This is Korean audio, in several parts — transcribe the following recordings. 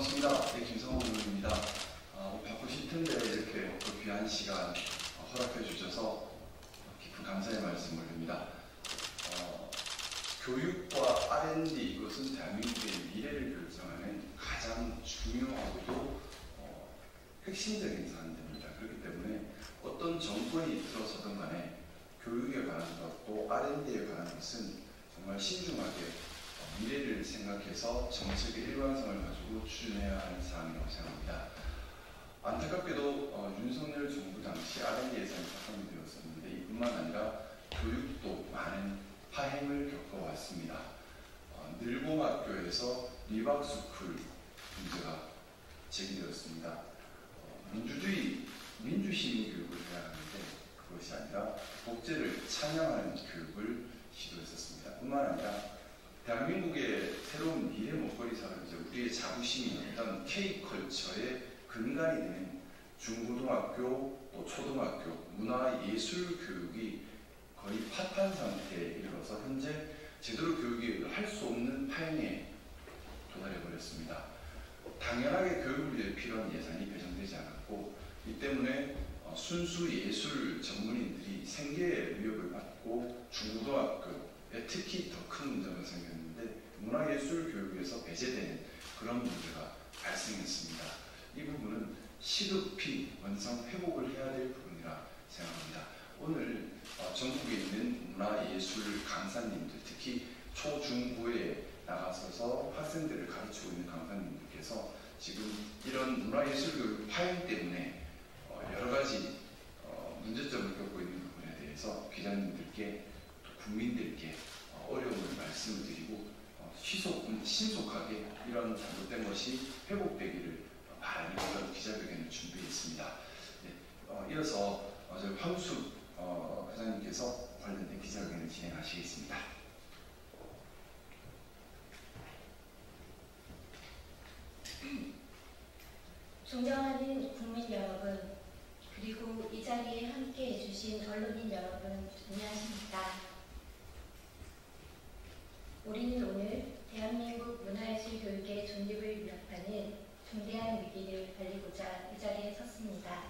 반갑습니다. 네, 김성호 의원입니다. 바쁘실 텐데 이렇게 귀한 시간 허락해 주셔서 깊은 감사의 말씀을 드립니다. 교육과 R&D 이것은 대한민국의 미래를 결정하는 가장 중요하고도 핵심적인 사안들입니다. 그렇기 때문에 어떤 정권이 들어서든 간에 교육에 관한 것 또 R&D에 관한 것은 정말 신중하게 미래를 생각해서 정책의 일관성을 가지고 추진해야 하는 사항이라고 생각합니다. 안타깝게도 윤석열 정부 당시 R&D 예산이 삭감이 되었었는데 이뿐만 아니라 교육도 많은 파행을 겪어왔습니다. 늘봄학교에서 리박스쿨 문제가 제기되었습니다. 민주시민 교육을 해야 하는데 그것이 아니라 복제를 찬양하는 교육을 시도했었습니다. 뿐만 아니라 대한민국의 새로운 미래 먹거리 산업이죠. 우리의 자부심이었던 K컬처의 근간이 되는 중고등학교 또 초등학교 문화예술 교육이 거의 파탄 상태에 이르러서 현재 제대로 교육을 할 수 없는 파행에 도달해 버렸습니다. 당연하게 교육을 위해 필요한 예산이 배정되지 않았고 이 때문에 순수 예술 전문인들이 생계의 위협을 받고 중고등학교에 특히 더 큰 문제가 생겼는데 문화예술 교육에서 배제되는 그런 문제가 발생했습니다. 이 부분은 시급히 원상 회복을 해야 될 부분이라 생각합니다. 오늘 전국에 있는 문화예술 강사님들 특히 초중고에 나가서서 학생들을 가르치고 있는 강사님들께서 지금 이런 문화예술 교육 파행 때문에 여러 가지 문제점을 겪고 있는 부분에 대해서 기자님들께 또 국민들께 어려움을 말씀을 드리고 신속하게 이런 잘못된 것이 회복되기를 바라는 그런 기자회견을 준비했습니다. 네, 이어서 저희 황숙 회장님께서 관련된 기자회견을 진행하시겠습니다. 존경하는 국민 여러분, 그리고 이 자리에 함께 해주신 언론인 여러분, 안녕하십니까? 우리는 오늘 대한민국 문화예술 교육의 존립을 위협하는 중대한 위기를 알리고자 이 자리에 섰습니다.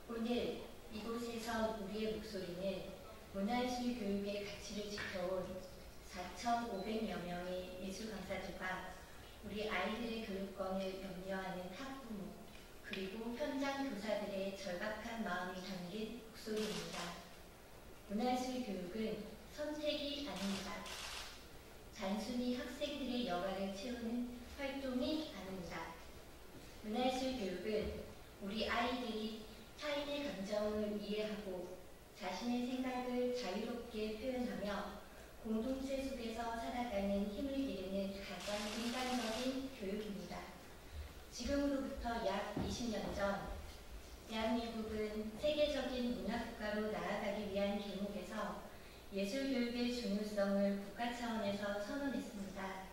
오늘 이곳에서 우리의 목소리는 문화예술 교육의 가치를 지켜온 4,500여 명의 예술 강사들과 우리 아이들의 교육권을 염려하는 학부모, 그리고 현장 교사들의 절박한 마음이 담긴 목소리입니다. 문화예술 교육은 선택이 아닙니다. 단순히 학생들의 여가를 채우는 활동이 아닙니다. 문화예술 교육은 우리 아이들이 타인의 감정을 이해하고 자신의 생각을 자유롭게 표현하며 공동체 속에서 살아가는 힘을 기르는 가장 인간적인 교육입니다. 지금으로부터 약 20년 전 대한민국은 세계적인 문화국가로 나아가기 위한 길목에서 예술교육의 중요성을 국가 차원에서 선언했습니다.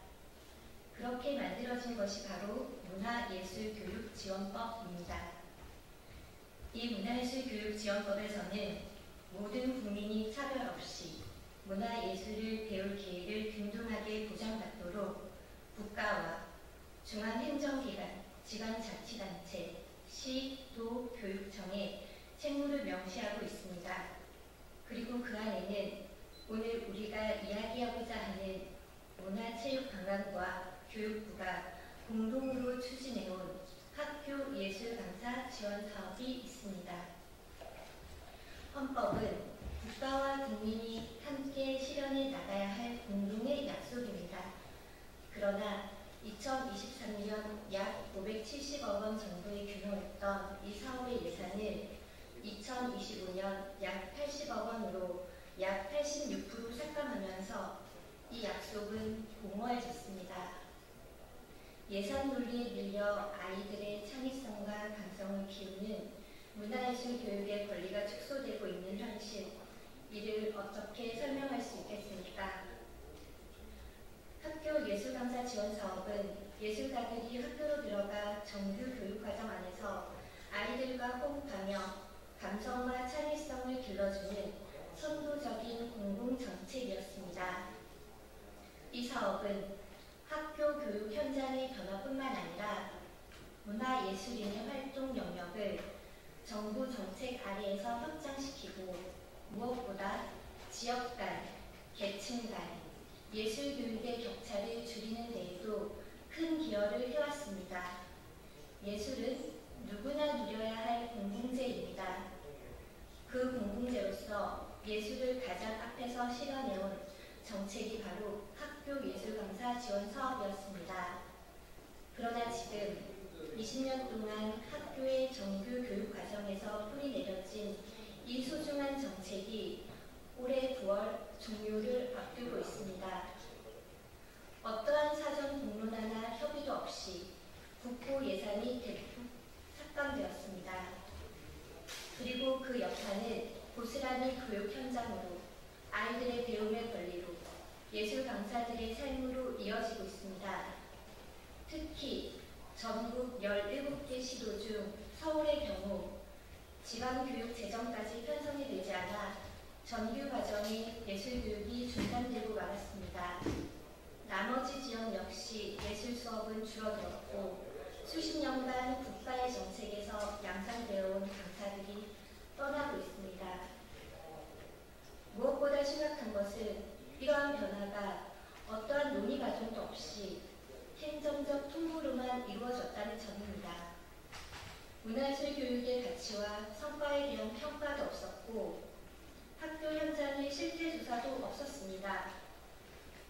그렇게 만들어진 것이 바로 문화예술교육지원법입니다. 이 문화예술교육지원법에서는 모든 국민이 차별 없이 문화예술을 배울 기회를 균등하게 보장받도록 국가와 중앙행정기관, 지방자치단체, 시, 도, 교육청에 책무를 명시하고 있습니다. 그리고 그 안에는 오늘 우리가 이야기하고자 하는 문화체육관광부와 교육부가 공동으로 추진해온 학교 예술강사 지원 사업이 있습니다. 헌법은 국가와 국민이 함께 실현해 나가야 할 공동의 약속입니다. 그러나 2023년 약 570억 원 정도에 규모했던 이 사업의 예산을 2025년 약 80억 원으로 약 86% 삭감하면서 이 약속은 공허해졌습니다. 예산 논리에 밀려 아이들의 창의성과 감성을 키우는 문화예술 교육의 권리가 축소되고 있는 현실, 이를 어떻게 설명할 수 있겠습니까? 학교 예술강사 지원 사업은 예술가들이 학교로 들어가 정규 교육과정 안에서 아이들과 호흡하며 감성과 창의성을 길러주는 선도적인 공공정책이었습니다. 이 사업은 학교 교육 현장의 변화뿐만 아니라 문화예술인의 활동 영역을 정부 정책 아래에서 확장시키고 무엇보다 지역 간, 계층 간, 예술 교육의 격차를 줄이는 데에도 큰 기여를 해왔습니다. 예술은 누구나 누려야 할 공공재입니다. 그 공공재로서 예술을 가장 앞에서 실어내온 정책이 바로 학교 예술강사 지원 사업이었습니다. 그러나 지금 20년 동안 학교의 정규 교육 과정에서 뿌리내려진 이 소중한 정책이 올해 9월 종료를 앞두고 있습니다. 어떠한 사전 공론화나 협의도 없이 국고 예산이 대폭 삭감되었습니다. 그리고 그 여파는 고스란히 교육 현장으로, 아이들의 배움의 권리로, 예술 강사들의 삶으로 이어지고 있습니다. 특히 전국 17개 시도 중 서울의 경우 지방교육 재정까지 편성이 되지 않아 전교 과정의 예술교육이 중단되고 말았습니다. 나머지 지역 역시 예술 수업은 줄어들었고 수십 년간 국가의 정책에서 양산되어 온 강사들이 떠나고 있습니다. 무엇보다 심각한 것은 이러한 변화가 어떠한 논의 과정도 없이 행정적 통보로만 이루어졌다는 점입니다. 문화예술 교육의 가치와 성과에 대한 평가도 없었고 학교 현장의 실태 조사도 없었습니다.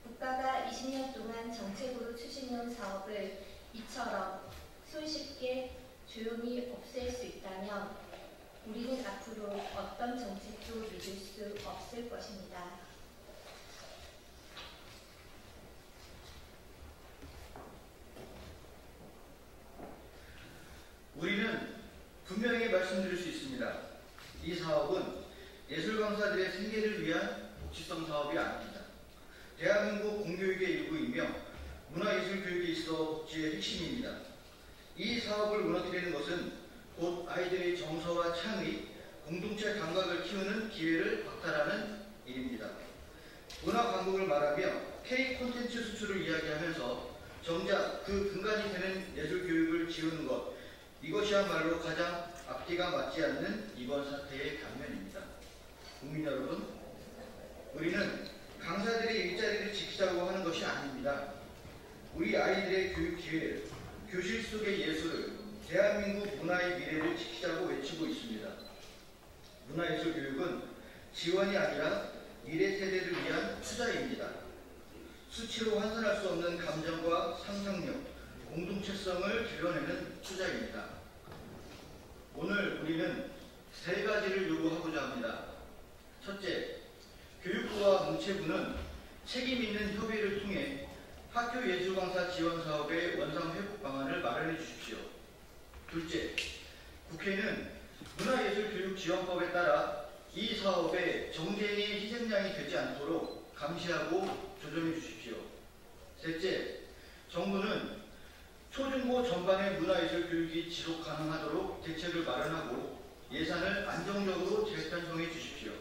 국가가 20년 동안 정책으로 추진해온 사업을 이처럼 손쉽게 조용히 없앨 수 있다면 우리는 앞으로 어떤 정책도 믿을 수 없을 것입니다. 우리는 분명히 말씀드릴 수 있습니다. 이 사업은 예술 강사들의 생계를 위한 복지성 사업이 아닙니다. 대한민국 공교육의 일부이며 문화예술 교육에 있어 복지의 핵심입니다. 이 사업을 무너뜨리는 것은 곧 아이들의 정서와 창의, 공동체 감각을 키우는 기회를 박탈하는 일입니다. 문화 강국을 말하며 K 콘텐츠 수출을 이야기하면서 정작 그 근간이 되는 예술 교육을 지우는 것, 이것이야말로 가장 앞뒤가 맞지 않는 이번 사태의 단면입니다. 국민 여러분, 우리는 강사들의 일자리를 지키자고 하는 것이 아닙니다. 우리 아이들의 교육 기회, 교실 속의 예술을, 대한민국 문화의 미래를 지키자고 외치고 있습니다. 문화예술 교육은 지원이 아니라 미래 세대를 위한 투자입니다. 수치로 환산할 수 없는 감정과 상상력, 공동체성을 길러내는 투자입니다. 오늘 우리는 세 가지를 요구하고자 합니다. 첫째, 교육부와 문체부는 책임 있는 협의를 통해 학교 예술강사 지원 사업의 원상 회복 방안을 마련해 주십시오. 둘째, 국회는 문화예술교육지원법에 따라 이 사업의 정쟁의 희생양이 되지 않도록 감시하고 조정해 주십시오. 셋째, 정부는 초중고 전반의 문화예술 교육이 지속 가능하도록 대책을 마련하고 예산을 안정적으로 재편성해 주십시오.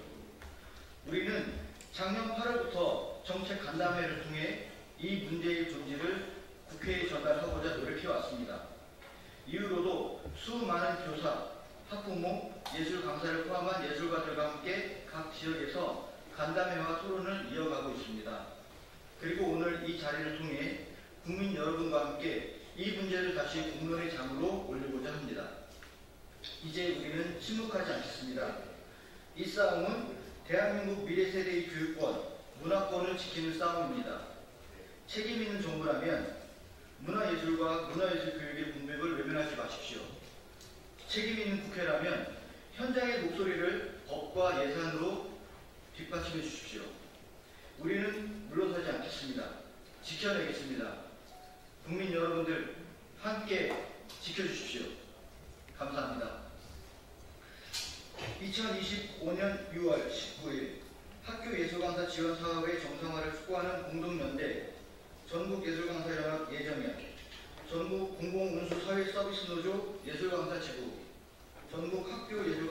우리는 작년 8월부터 정책 간담회를 통해 이 문제의 본질을 국회에 전달하고자 노력해왔습니다. 이후로도 수많은 교사, 학부모, 예술 강사를 포함한 예술가들과 함께 각 지역에서 간담회와 토론을 이어가고 있습니다. 그리고 오늘 이 자리를 통해 국민 여러분과 함께 이 문제를 다시 공론의 장으로 올리고자 합니다. 이제 우리는 침묵하지 않겠습니다. 이 싸움은 대한민국 미래 세대의 교육권, 문화권을 지키는 싸움입니다. 책임 있는 정부라면 문화예술과 문화예술 교육의 공백을 외면하지 마십시오. 책임 있는 국회라면 현장의 목소리를 법과 예산으로 뒷받침해 주십시오. 우리는 물러서지 않겠습니다. 지켜내겠습니다. 국민 여러분들 함께 지켜주십시오. 감사합니다. 2025년 6월 19일 학교 예술강사 지원 사업의 정상화를 촉구하는 공동연대 전국예술강사연합 예정위원, 전국 공공운수사회서비스노조 예술강사 지부, 전국 학교 예술